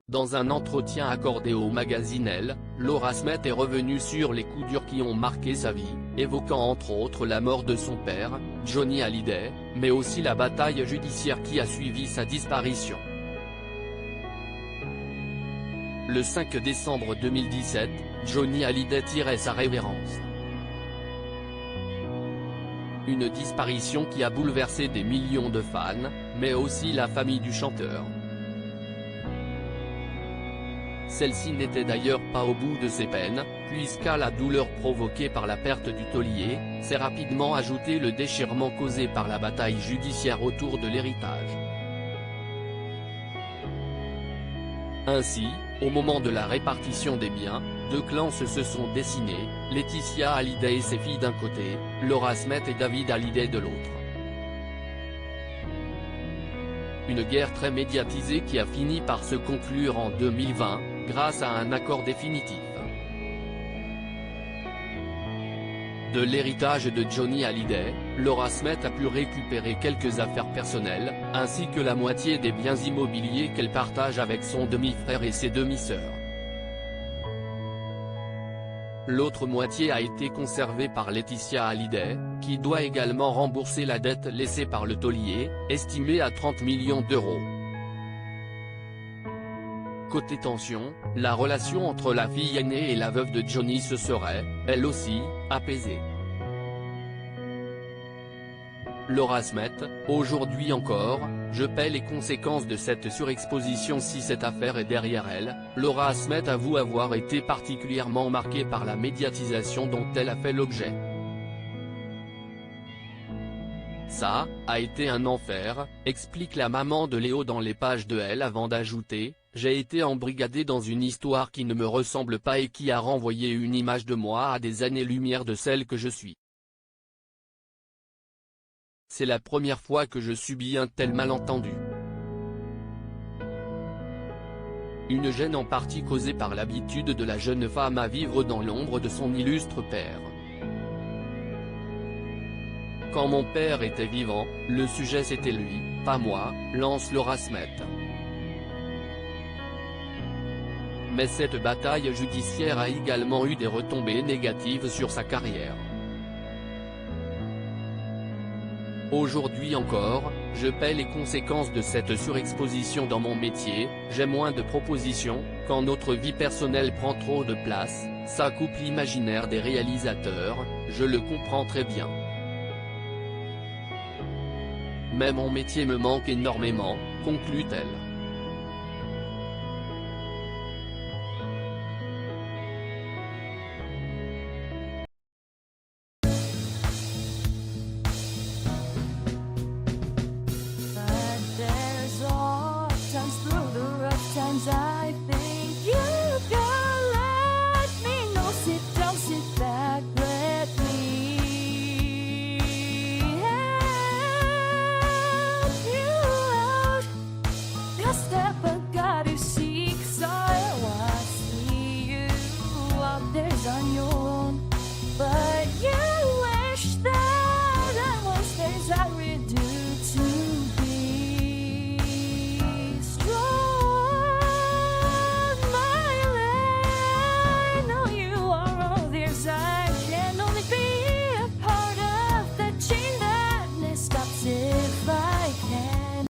Dans un entretien accordé au magazine Elle, Laura Smet est revenue sur les coups durs qui ont marqué sa vie, évoquant entre autres la mort de son père, Johnny Hallyday, mais aussi la bataille judiciaire qui a suivi sa disparition. Le 5 décembre 2017, Johnny Hallyday tirait sa révérence. Une disparition qui a bouleversé des millions de fans, mais aussi la famille du chanteur. Celle-ci n'était d'ailleurs pas au bout de ses peines, puisqu'à la douleur provoquée par la perte du taulier, s'est rapidement ajouté le déchirement causé par la bataille judiciaire autour de l'héritage. Ainsi, au moment de la répartition des biens, deux clans se sont dessinés, Laetitia Hallyday et ses filles d'un côté, Laura Smet et David Hallyday de l'autre. Une guerre très médiatisée qui a fini par se conclure en 2020, grâce à un accord définitif. De l'héritage de Johnny Hallyday, Laura Smet a pu récupérer quelques affaires personnelles, ainsi que la moitié des biens immobiliers qu'elle partage avec son demi-frère et ses demi-sœurs. L'autre moitié a été conservée par Laetitia Hallyday, qui doit également rembourser la dette laissée par le taulier, estimée à 30 millions d'euros. Côté tension, la relation entre la fille aînée et la veuve de Johnny se serait, elle aussi, apaisée. Laura Smet, aujourd'hui encore, je paie les conséquences de cette surexposition si cette affaire est derrière elle. Laura Smet avoue avoir été particulièrement marquée par la médiatisation dont elle a fait l'objet. Ça a été un enfer, explique la maman de Léo dans les pages de Elle avant d'ajouter, j'ai été embrigadée dans une histoire qui ne me ressemble pas et qui a renvoyé une image de moi à des années-lumière de celle que je suis. C'est la première fois que je subis un tel malentendu. Une gêne en partie causée par l'habitude de la jeune femme à vivre dans l'ombre de son illustre père. Quand mon père était vivant, le sujet c'était lui, pas moi, lance Laura Smet. Mais cette bataille judiciaire a également eu des retombées négatives sur sa carrière. Aujourd'hui encore, je paie les conséquences de cette surexposition dans mon métier, j'ai moins de propositions, quand notre vie personnelle prend trop de place, ça coupe l'imaginaire des réalisateurs, je le comprends très bien. Mais mon métier me manque énormément, conclut-elle.